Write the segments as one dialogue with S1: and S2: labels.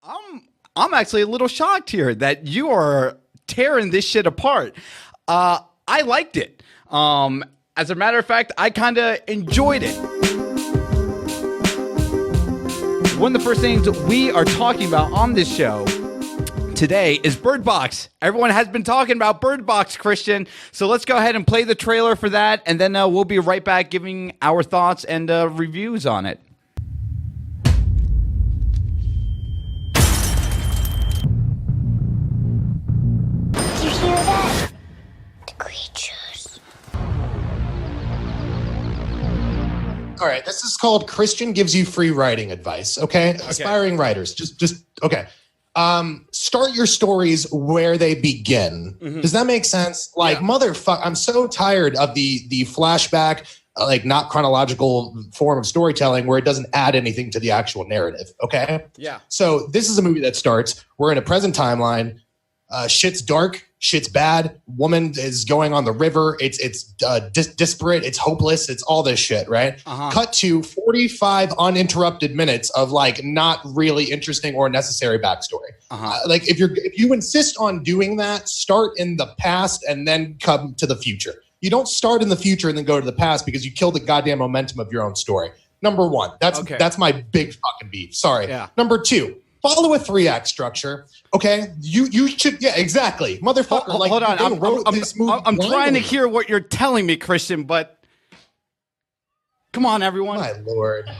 S1: I'm actually a little shocked here that you are tearing this shit apart. I liked it. As a matter of fact, I kind of enjoyed it. One of the first things we are talking about on this show today is Bird Box. Everyone has been talking about Bird Box, Christian. So let's go ahead and play the trailer for that, and then we'll be right back giving our thoughts and reviews on it.
S2: Did you hear that? The creatures.
S3: All right, this is called Christian Gives You Free Writing Advice, okay? Aspiring writers, just okay. Start your stories where they begin. Mm-hmm. Does that make sense? Like, motherfucker, I'm so tired of the flashback, like not chronological form of storytelling where it doesn't add anything to the actual narrative, okay? Yeah. So this is a movie that starts, we're in a present timeline, shit's dark, shit's bad, woman is going on the river, it's disparate, it's hopeless, it's all this shit, right? Cut to 45 uninterrupted minutes of like not really interesting or necessary backstory. Like if you insist on doing that, start in the past and then come to the future. You don't start in the future and then go to the past because you kill the goddamn momentum of your own story. Number one, that's my big fucking beef. Sorry. Yeah. Number two, follow a 3-act structure. Okay, you should. Yeah, exactly, motherfucker.
S1: Hold on, I'm trying to hear what you're telling me, Christian. But come on, everyone.
S3: My lord.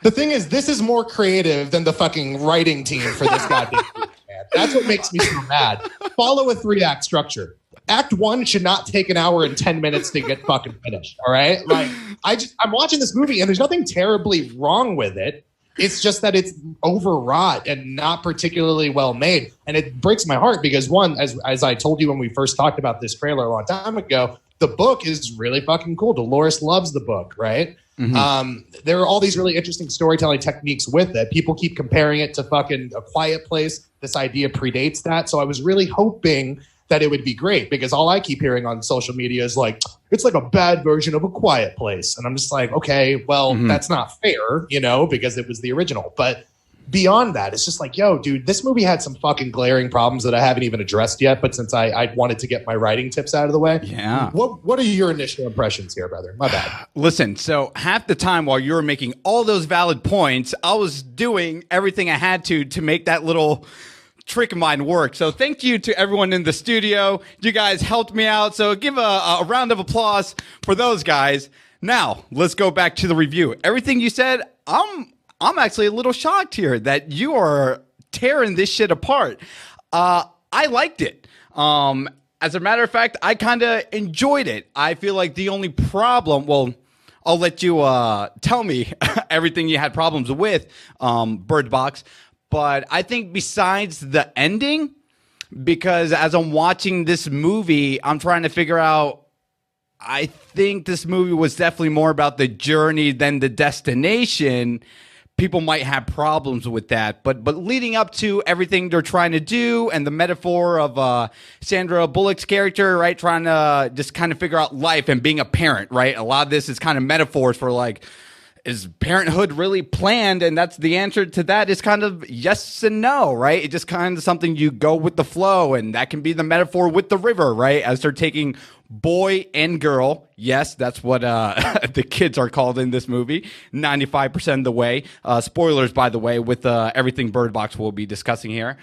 S3: The thing is, this is more creative than the fucking writing team for this goddamn movie, man. That's what makes me so mad. Follow a 3-act structure. Act 1 should not take an hour and 10 minutes to get fucking finished. All right, like I'm watching this movie and there's nothing terribly wrong with it. It's just that it's overwrought and not particularly well made. And it breaks my heart because, one, as I told you when we first talked about this trailer a long time ago, the book is really fucking cool. Dolores loves the book, right? Mm-hmm. There are all these really interesting storytelling techniques with it. People keep comparing it to fucking A Quiet Place. This idea predates that. So I was really hoping that it would be great because all I keep hearing on social media is like, it's like a bad version of A Quiet Place. And I'm just like, okay, well, that's not fair, because it was the original. But beyond that, it's just like, yo, dude, this movie had some fucking glaring problems that I haven't even addressed yet. But since I wanted to get my writing tips out of the way. Yeah. What are your initial impressions here, brother? My bad.
S1: Listen, so half the time while you were making all those valid points, I was doing everything I had to make that little trick of mine work. So thank you to everyone in the studio. You guys helped me out. So give a round of applause for those guys. Now, let's go back to the review. Everything you said, I'm actually a little shocked here that you are tearing this shit apart. I liked it. As a matter of fact, I kind of enjoyed it. I feel like the only problem, well, I'll let you tell me everything you had problems with, Bird Box. But I think besides the ending, because as I'm watching this movie, I'm trying to figure out, I think this movie was definitely more about the journey than the destination. People might have problems with that. But leading up to everything they're trying to do and the metaphor of Sandra Bullock's character, right, trying to just kind of figure out life and being a parent, right? A lot of this is kind of metaphors for like, is parenthood really planned? And that's the answer to that is kind of yes and no, right? It's just kind of something you go with the flow. And that can be the metaphor with the river, right? As they're taking boy and girl. Yes, that's what the kids are called in this movie. 95% of the way. Spoilers, by the way, with everything Bird Box we'll be discussing here.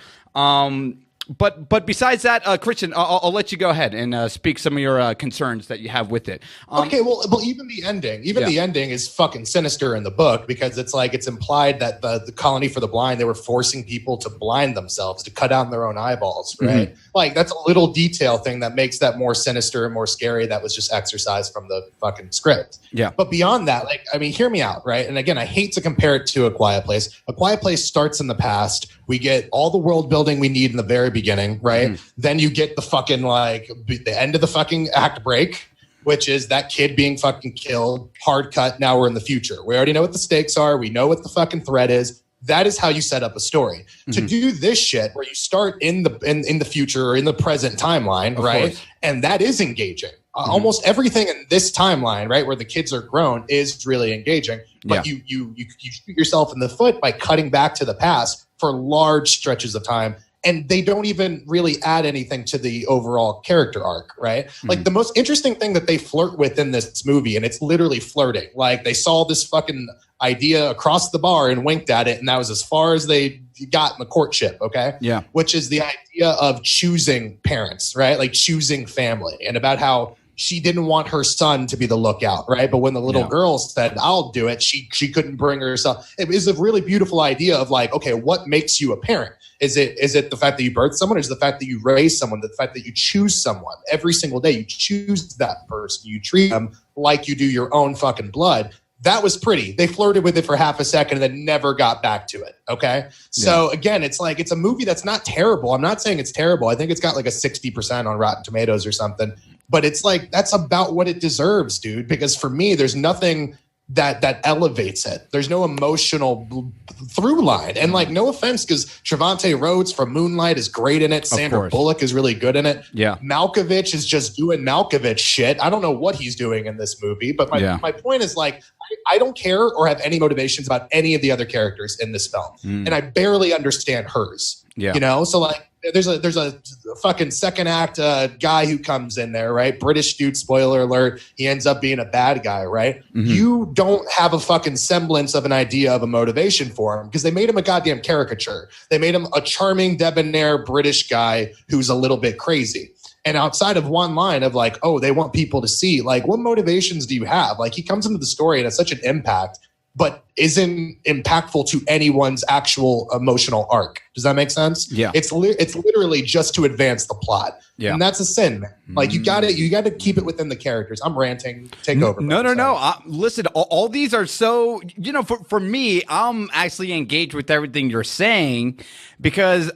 S1: But besides that, Christian, I'll let you go ahead and speak some of your concerns that you have with it.
S3: Okay, well, even the ending is fucking sinister in the book because it's like it's implied that the colony for the blind, they were forcing people to blind themselves, to cut out their own eyeballs, right? Mm-hmm. Like that's a little detail thing that makes that more sinister and more scary. That was just exercise from the fucking script. Yeah. But beyond that, like, I mean, hear me out, right? And again, I hate to compare it to A Quiet Place. A Quiet Place starts in the past. We get all the world building we need in the very beginning, right? Mm. Then you get the fucking like the end of the fucking act break, which is that kid being fucking killed, hard cut. Now we're in the future. We already know what the stakes are. We know what the fucking threat is. That is how you set up a story. Mm-hmm. To do this shit where you start in the future or in the present timeline, of right? Course. And that is engaging. Mm-hmm. Almost everything in this timeline, right, where the kids are grown, is really engaging. But you shoot yourself in the foot by cutting back to the past for large stretches of time. And they don't even really add anything to the overall character arc, right? Like the most interesting thing that they flirt with in this movie, and it's literally flirting. Like they saw this fucking idea across the bar and winked at it, and that was as far as they got in the courtship, okay?
S1: Yeah.
S3: Which is the idea of choosing parents, right? Like choosing family, and about how she didn't want her son to be the lookout, right? But when the little girl said, I'll do it, she couldn't bring herself. It is a really beautiful idea of like, okay, what makes you a parent? Is it the fact that you birth someone? Or is it the fact that you raise someone? The fact that you choose someone every single day? You choose that person. You treat them like you do your own fucking blood. That was pretty. They flirted with it for half a second and then never got back to it. Okay. So again, it's like, it's a movie that's not terrible. I'm not saying it's terrible. I think it's got like a 60% on Rotten Tomatoes or something. But it's like, that's about what it deserves, dude. Because for me, there's nothing that elevates it. There's no emotional through line. And like, no offense, because Trevante Rhodes from Moonlight is great in it. Sandra Bullock is really good in it.
S1: Yeah.
S3: Malkovich is just doing Malkovich shit. I don't know what he's doing in this movie. But my point is like, I don't care or have any motivations about any of the other characters in this film. And I barely understand hers. Yeah. You know, so like, there's a fucking second act guy who comes in there, right? British dude, spoiler alert. He ends up being a bad guy, right? You don't have a fucking semblance of an idea of a motivation for him because they made him a goddamn caricature. They made him a charming, debonair British guy who's a little bit crazy. And outside of one line of like, oh, they want people to see, like, what motivations do you have? Like, he comes into the story and has such an impact, but isn't impactful to anyone's actual emotional arc. Does that make sense? Yeah. It's literally just to advance the plot. Yeah. And that's a sin, man. Like you got to keep it within the characters. I'm ranting. Take over.
S1: No. Listen, all these are so, you know, for me, I'm actually engaged with everything you're saying because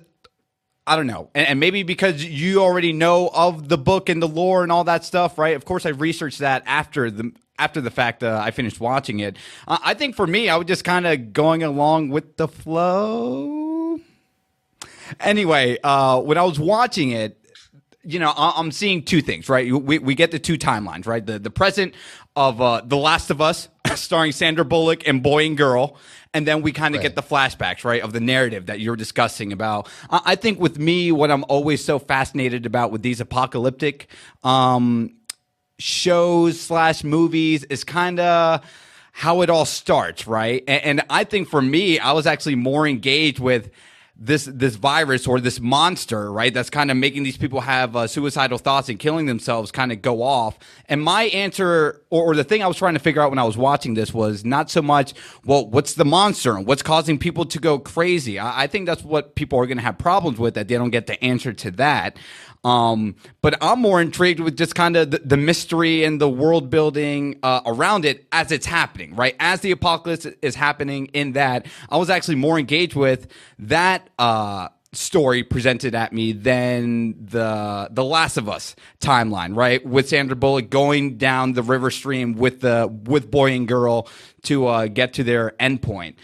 S1: I don't know. And maybe because you already know of the book and the lore and all that stuff, right? Of course, I researched that after the fact I finished watching it. I think for me, I was just kind of going along with the flow. Anyway, when I was watching it, you know, I'm seeing two things, right? We get the two timelines, right? The present of The Last of Us, starring Sandra Bullock and boy and girl. And then we kind of get the flashbacks, right, of the narrative that you're discussing about. I think with me, what I'm always so fascinated about with these apocalyptic shows / movies is kind of how it all starts, right? And I think for me, I was actually more engaged with this virus or this monster, right? That's kind of making these people have suicidal thoughts and killing themselves kind of go off. And my answer or the thing I was trying to figure out when I was watching this was not so much, well, what's the monster and what's causing people to go crazy? I think that's what people are going to have problems with, that they don't get the answer to that. But I'm more intrigued with just kind of the mystery and the world building around it as it's happening, right? As the apocalypse is happening in that, I was actually more engaged with that story presented at me than the Last of Us timeline, right? With Sandra Bullock going down the river stream with boy and girl to get to their endpoint.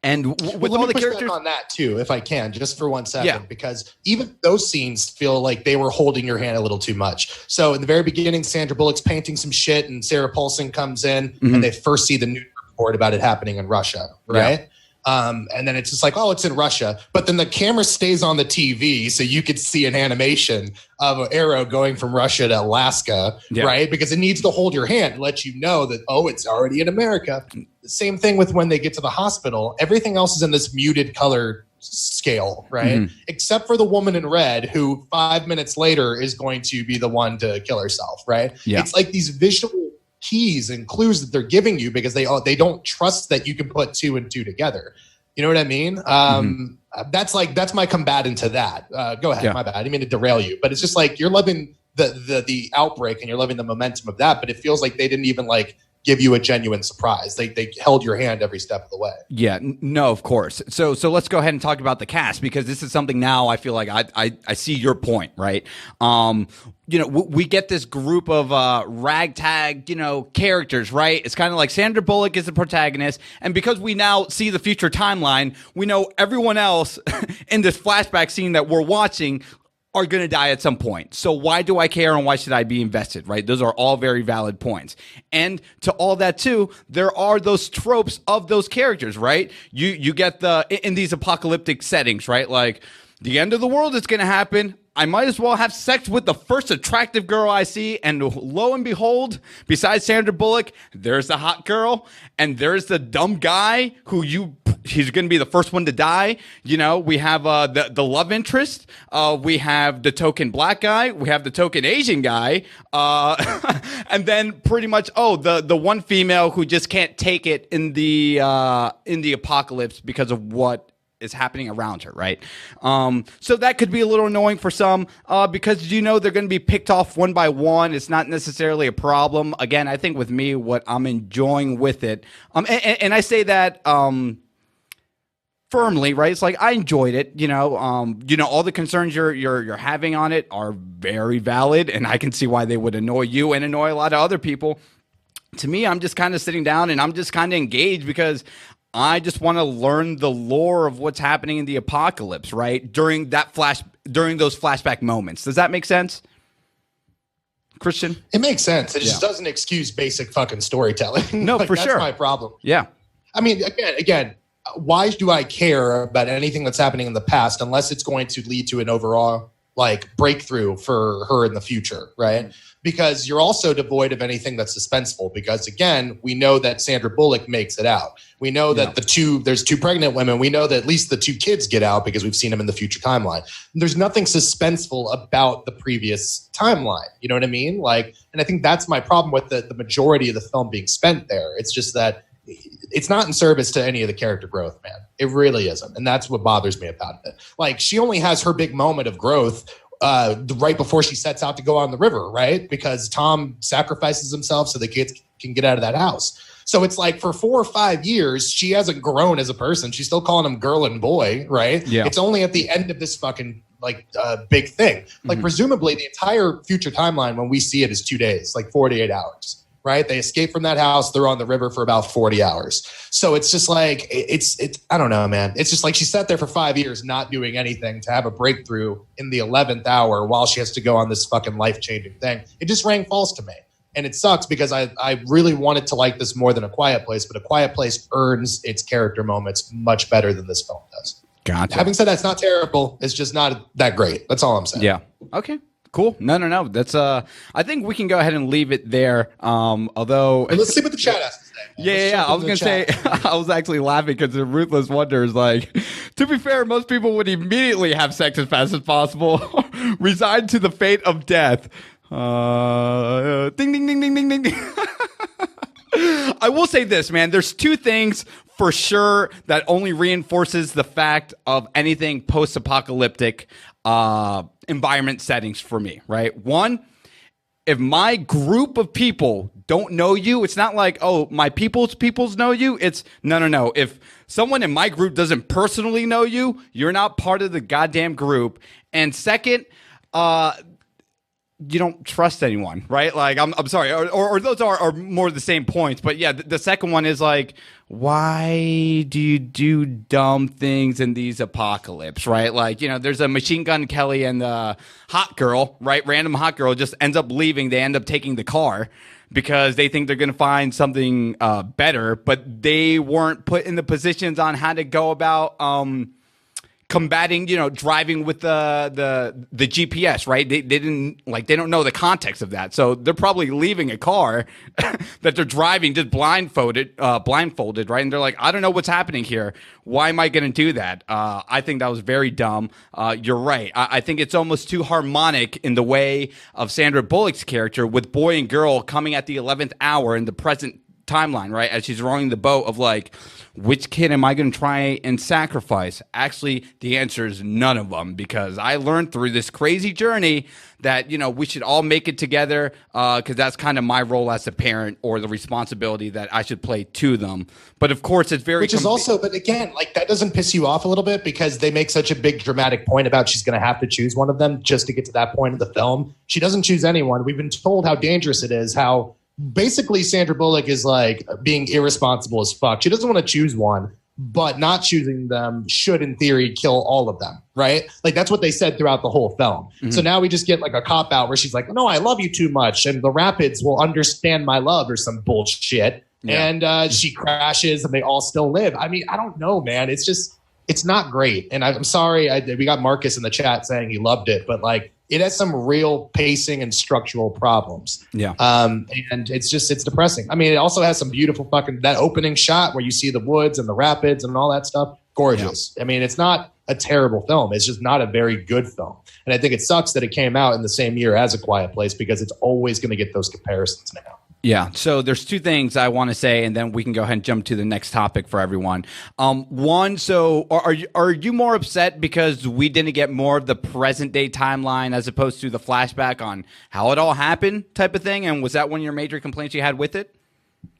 S1: And with all the characters
S3: on that too, if I can, just for 1 second, because even those scenes feel like they were holding your hand a little too much. So in the very beginning, Sandra Bullock's painting some shit and Sarah Paulson comes in and they first see the news report about it happening in Russia, right? Yeah. And then it's just like, oh, it's in Russia. But then the camera stays on the TV so you could see an animation of an arrow going from Russia to Alaska, right? Because it needs to hold your hand and let you know that, oh, it's already in America. The same thing with when they get to the hospital. Everything else is in this muted color scale, right? Except for the woman in red who 5 minutes later is going to be the one to kill herself, right? Yeah. It's like these visual keys and clues that they're giving you because they don't trust that you can put 2 and 2 together. You know what I mean? That's my combatant to that. Go ahead. My bad. I didn't mean to derail you, but it's just like you're loving the outbreak and you're loving the momentum of that, but it feels like they didn't even like give you a genuine surprise. They held your hand every step of the way. Yeah,
S1: no, of course. So let's go ahead and talk about the cast, because this is something now I feel like I see your point, right? You know, we get this group of ragtag, you know, characters, right? It's kind of like Sandra Bullock is the protagonist, and because we now see the future timeline, we know everyone else in this flashback scene that we're watching are going to die at some point. So why do I care and why should I be invested, right? Those are all very valid points. And to all that too, there are those tropes of those characters, right? You get in these apocalyptic settings, right? Like the end of the world is going to happen. I might as well have sex with the first attractive girl I see. And lo and behold, besides Sandra Bullock, there's the hot girl and there's the dumb guy who he's going to be the first one to die. You know, we have the love interest. We have the token black guy. We have the token Asian guy. And then pretty much, the one female who just can't take it in the apocalypse because of what is happening around her, right? So that could be a little annoying for some because they're going to be picked off one by one. It's not necessarily a problem. Again, I think with me, what I'm enjoying with it, and I say that firmly, right? It's like I enjoyed it. All the concerns you're having on it are very valid, and I can see why they would annoy you and annoy a lot of other people. To me, I'm just kind of sitting down and I'm just kind of engaged because I just want to learn the lore of what's happening in the apocalypse, right? During those flashback moments. Does that make sense, Christian?
S3: It makes sense. It just doesn't excuse basic fucking storytelling.
S1: No, for sure.
S3: That's my problem.
S1: Yeah.
S3: I mean, again, why do I care about anything that's happening in the past unless it's going to lead to an overall breakthrough for her in the future, right? Because you're also devoid of anything that's suspenseful because, again, we know that Sandra Bullock makes it out. We know that there's two pregnant women. We know that at least the two kids get out because we've seen them in the future timeline. And there's nothing suspenseful about the previous timeline. You know what I mean? And I think that's my problem with the majority of the film being spent there. It's just that it's not in service to any of the character growth, man. It really isn't. And that's what bothers me about it. She only has her big moment of growth right before she sets out to go on the river, right? Because Tom sacrifices himself so the kids can get out of that house. So it's for 4 or 5 years, she hasn't grown as a person. She's still calling him girl and boy, right? Yeah. It's only at the end of this fucking big thing. Presumably the entire future timeline when we see it is 2 days, 48 hours. Right? They escape from that house. They're on the river for about 40 hours. So it's just it's I don't know, man. It's just she sat there for 5 years not doing anything to have a breakthrough in the 11th hour while she has to go on this fucking life-changing thing. It just rang false to me. And it sucks because I really wanted to like this more than A Quiet Place, but A Quiet Place earns its character moments much better than this film does.
S1: Gotcha.
S3: Having said that, it's not terrible. It's just not that great. That's all I'm saying.
S1: Yeah. Okay. Cool. No. That's I think we can go ahead and leave it there. Although
S3: let's see what the chat has to say.
S1: Yeah. I was gonna say I was actually laughing because the Ruthless Wonder is to be fair, most people would immediately have sex as fast as possible, resign to the fate of death. Ding ding ding ding ding ding. I will say this, man. There's two things for sure that only reinforces the fact of anything post-apocalyptic environment settings for me, right? One, if my group of people don't know you, it's not my peoples know you. It's no. If someone in my group doesn't personally know you, you're not part of the goddamn group. And second, you don't trust anyone, right? I'm sorry, or those are more the same points. But yeah, the second one is why do you do dumb things in these apocalypse, right? There's a Machine Gun Kelly and the hot girl, right? Random hot girl just ends up leaving. They end up taking the car because they think they're going to find something better, but they weren't put in the positions on how to go about combating, driving with the GPS, right? They didn't they don't know the context of that. So they're probably leaving a car that they're driving just blindfolded, right? And they're I don't know what's happening here. Why am I going to do that? I think that was very dumb. You're right. I think it's almost too harmonic in the way of Sandra Bullock's character with boy and girl coming at the 11th hour in the present timeline, right? As she's rowing the boat of which kid am I going to try and sacrifice? Actually, the answer is none of them because I learned through this crazy journey that, we should all make it together because that's kind of my role as a parent or the responsibility that I should play to them. But of course, it's very...
S3: but again, that doesn't piss you off a little bit because they make such a big dramatic point about she's going to have to choose one of them just to get to that point of the film. She doesn't choose anyone. We've been told how dangerous it is, how... Basically, Sandra Bullock is being irresponsible as fuck. She doesn't want to choose one. but not choosing them should, in theory, kill all of them, right? Like, that's what they said throughout the whole film. So now we just get like a cop out where she's like, no, I love you too much, and the Rapids will understand my love, or some bullshit. Yeah. And she crashes, and they all still live. I mean, I don't know, man. It's just, it's not great. And I'm sorry, we got Marcus in the chat saying he loved it, but like, it has some real pacing and structural problems. Yeah. And it's depressing. I mean, it also has some beautiful fucking, that opening shot where you see the woods and the rapids and all that stuff. Gorgeous. Yeah. I mean, it's not a terrible film. It's just not a very good film. And I think it sucks that it came out in the same year as A Quiet Place, because it's always going to get those comparisons now.
S1: Yeah, so there's two things I want to say, and then we can go ahead and jump to the next topic for everyone. One, so are you more upset because we didn't get more of the present day timeline as opposed to the flashback on how it all happened type of thing? And was that one of your major complaints you had with it,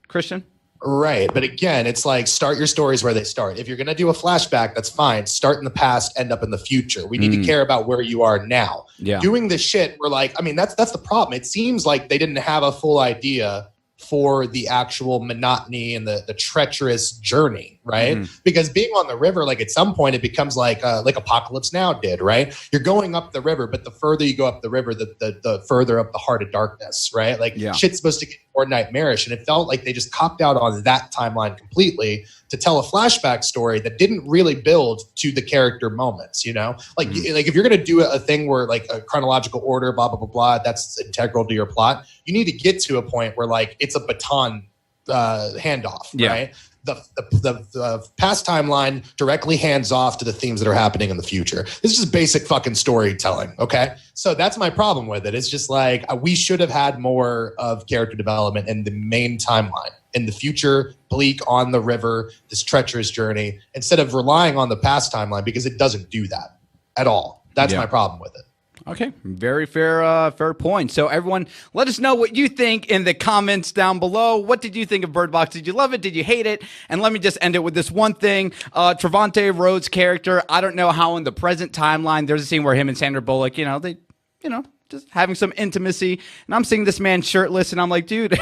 S1: Christian?
S3: Right. But again, it's like, start your stories where they start. If you're going to do a flashback, that's fine. Start in the past, end up in the future. We need to care about where you are now. Yeah. Doing this shit, we're like, I mean, that's the problem. It seems like they didn't have a full idea for the actual monotony and the treacherous journey, right? Because being on the river, like, at some point it becomes like Apocalypse Now did, right? You're going up the river, but the further you go up the river, the further up the heart of darkness, right? Like, shit's supposed to get more nightmarish, and it felt like they just copped out on that timeline completely to tell a flashback story that didn't really build to the character moments, you know? Like, like if you're going to do a thing where, like, a chronological order, blah, blah, blah, blah, that's integral to your plot, you need to get to a point where, like, it's a baton handoff, right? The past timeline directly hands off to the themes that are happening in the future. This is just basic fucking storytelling, okay? So that's my problem with it. It's just like, we should have had more of character development in the main timeline, in the future, bleak, on the river, this treacherous journey, instead of relying on the past timeline, because it doesn't do that at all. That's my problem with it.
S1: Okay, very fair point. So everyone, let us know what you think in the comments down below. What did you think of Bird Box? Did you love it? Did you hate it? And let me just end it with this one thing. Trevante Rhodes' character, I don't know how in the present timeline, there's a scene where him and Sandra Bullock, just having some intimacy. And I'm seeing this man shirtless, and I'm like, dude,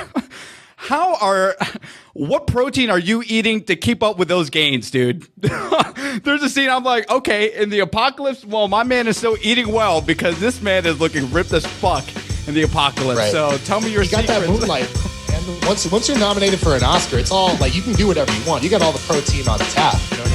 S1: what protein are you eating to keep up with those gains, dude? There's a scene I'm like, okay, in the apocalypse, well, my man is still eating well, because this man is looking ripped as fuck in the apocalypse. Right. So tell me your secrets.
S3: Got that moonlight. And once you're nominated for an Oscar, it's all like, you can do whatever you want. You got all the protein on tap. You know what I mean?